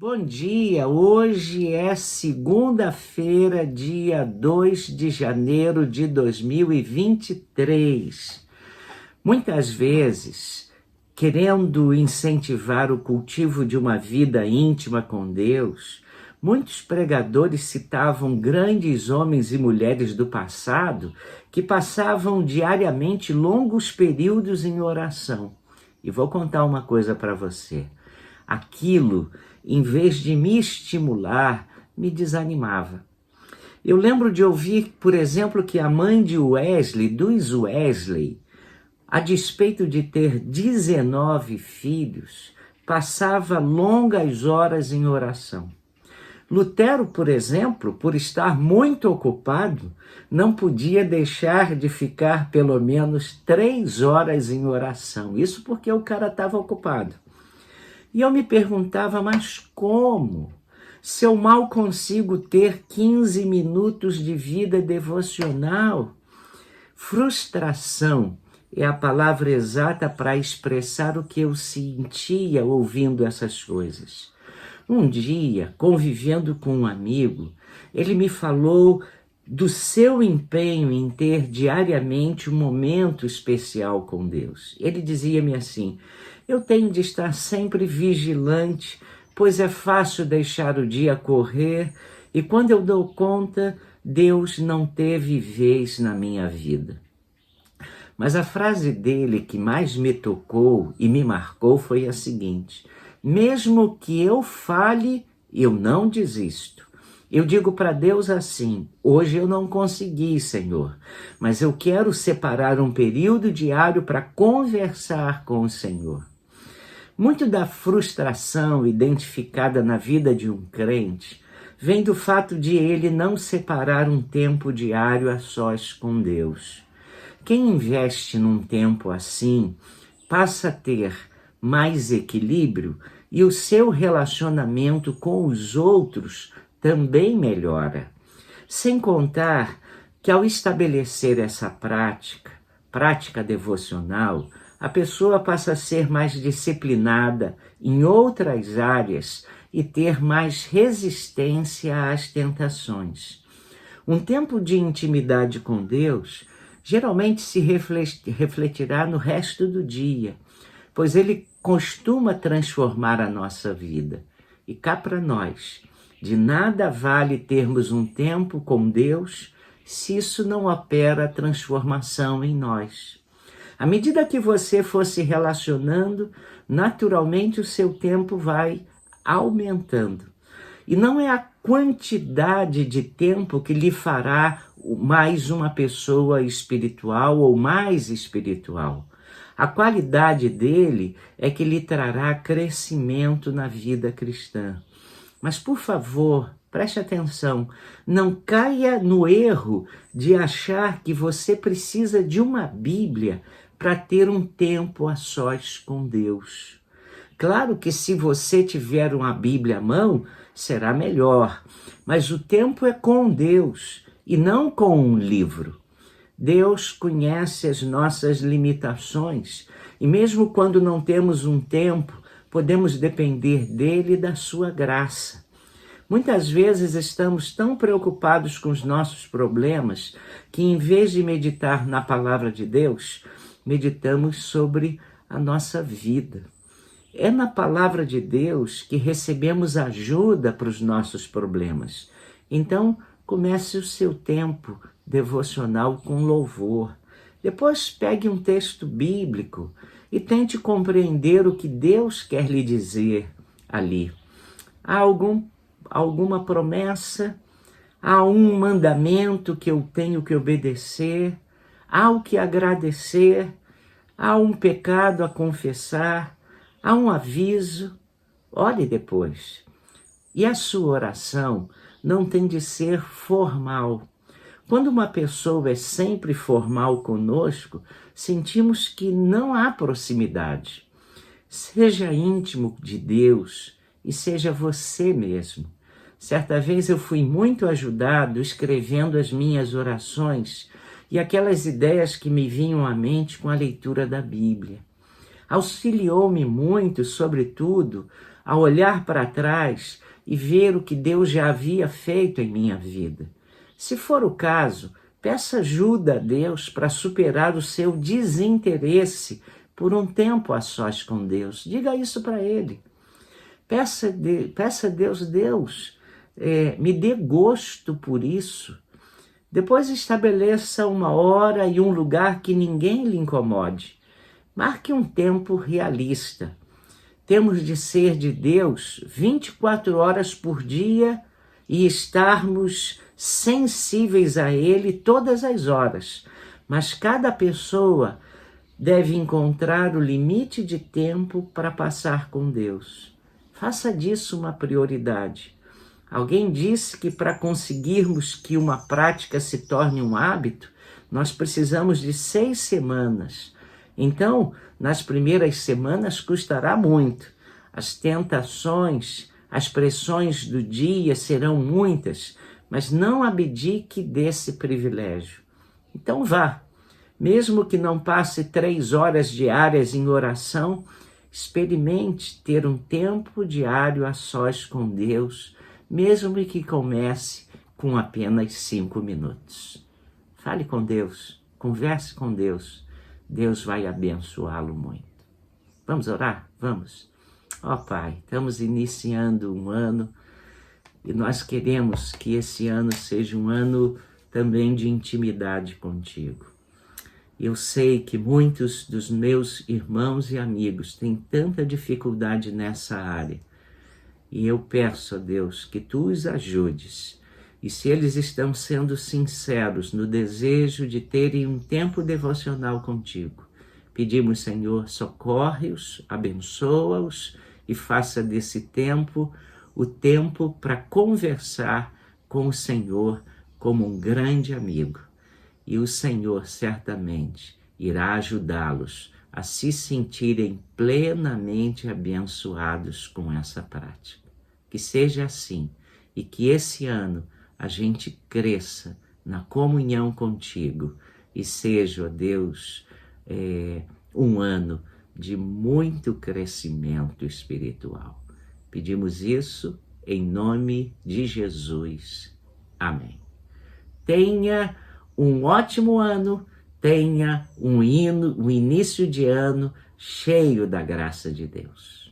Bom dia, hoje é segunda-feira, dia 2 de janeiro de 2023. Muitas vezes, querendo incentivar o cultivo de uma vida íntima com Deus, muitos pregadores citavam grandes homens e mulheres do passado que passavam diariamente longos períodos em oração. E vou contar uma coisa para você. Aquilo, em vez de me estimular, me desanimava. Eu lembro de ouvir, por exemplo, que a mãe de Wesley, dos Wesley, a despeito de ter 19 filhos, passava longas horas em oração. Lutero, por exemplo, por estar muito ocupado, não podia deixar de ficar pelo menos 3 horas em oração. Isso porque o cara estava ocupado. E eu me perguntava, mas como? Se eu mal consigo ter 15 minutos de vida devocional? Frustração é a palavra exata para expressar o que eu sentia ouvindo essas coisas. Um dia, convivendo com um amigo, ele me falou do seu empenho em ter diariamente um momento especial com Deus. Ele dizia-me assim: eu tenho de estar sempre vigilante, pois é fácil deixar o dia correr, e quando eu dou conta, Deus não teve vez na minha vida. Mas a frase dele que mais me tocou e me marcou foi a seguinte: mesmo que eu falhe, eu não desisto. Eu digo para Deus assim: hoje eu não consegui, Senhor, mas eu quero separar um período diário para conversar com o Senhor. Muito da frustração identificada na vida de um crente vem do fato de ele não separar um tempo diário a sós com Deus. Quem investe num tempo assim passa a ter mais equilíbrio e o seu relacionamento com os outros também melhora. Sem contar que ao estabelecer essa prática devocional, a pessoa passa a ser mais disciplinada em outras áreas e ter mais resistência às tentações. Um tempo de intimidade com Deus geralmente se refletirá no resto do dia, pois ele costuma transformar a nossa vida. E cá para nós, de nada vale termos um tempo com Deus se isso não opera a transformação em nós. À medida que você for se relacionando, naturalmente o seu tempo vai aumentando. E não é a quantidade de tempo que lhe fará mais uma pessoa espiritual ou mais espiritual. A qualidade dele é que lhe trará crescimento na vida cristã. Mas, por favor, preste atenção, não caia no erro de achar que você precisa de uma Bíblia para ter um tempo a sós com Deus. Claro que se você tiver uma Bíblia à mão, será melhor, mas o tempo é com Deus e não com um livro. Deus conhece as nossas limitações e mesmo quando não temos um tempo, podemos depender dele e da sua graça. Muitas vezes estamos tão preocupados com os nossos problemas que, em vez de meditar na palavra de Deus, meditamos sobre a nossa vida. É na palavra de Deus que recebemos ajuda para os nossos problemas. Então, comece o seu tempo devocional com louvor. Depois pegue um texto bíblico e tente compreender o que Deus quer lhe dizer ali. Há alguma promessa? Há um mandamento que eu tenho que obedecer? Há o que agradecer? Há um pecado a confessar? Há um aviso? Olhe depois. E a sua oração não tem de ser formal. Quando uma pessoa é sempre formal conosco, sentimos que não há proximidade. Seja íntimo de Deus e seja você mesmo. Certa vez eu fui muito ajudado escrevendo as minhas orações e aquelas ideias que me vinham à mente com a leitura da Bíblia. Auxiliou-me muito, sobretudo, a olhar para trás e ver o que Deus já havia feito em minha vida. Se for o caso, peça ajuda a Deus para superar o seu desinteresse por um tempo a sós com Deus. Diga isso para Ele. Peça a Deus, me dê gosto por isso. Depois estabeleça uma hora e um lugar que ninguém lhe incomode. Marque um tempo realista. Temos de ser de Deus 24 horas por dia e estarmos sensíveis a Ele todas as horas. Mas cada pessoa deve encontrar o limite de tempo para passar com Deus. Faça disso uma prioridade. Alguém disse que para conseguirmos que uma prática se torne um hábito, nós precisamos de 6 semanas. Então, nas primeiras semanas custará muito. As tentações, as pressões do dia serão muitas, mas não abdique desse privilégio. Então vá, mesmo que não passe 3 horas diárias em oração, experimente ter um tempo diário a sós com Deus, mesmo que comece com apenas 5 minutos. Fale com Deus, converse com Deus. Deus vai abençoá-lo muito. Vamos orar? Vamos. Ó Pai, estamos iniciando um ano e nós queremos que esse ano seja um ano também de intimidade contigo. Eu sei que muitos dos meus irmãos e amigos têm tanta dificuldade nessa área. E eu peço a Deus que tu os ajudes. E se eles estão sendo sinceros no desejo de terem um tempo devocional contigo, pedimos, Senhor, socorre-os, abençoa-os e faça desse tempo o tempo para conversar com o Senhor como um grande amigo. E o Senhor certamente irá ajudá-los a se sentirem plenamente abençoados com essa prática. Que seja assim e que esse ano a gente cresça na comunhão contigo e seja, ó Deus, um ano de muito crescimento espiritual. Pedimos isso em nome de Jesus. Amém. Tenha um ótimo ano, tenha um início de ano cheio da graça de Deus.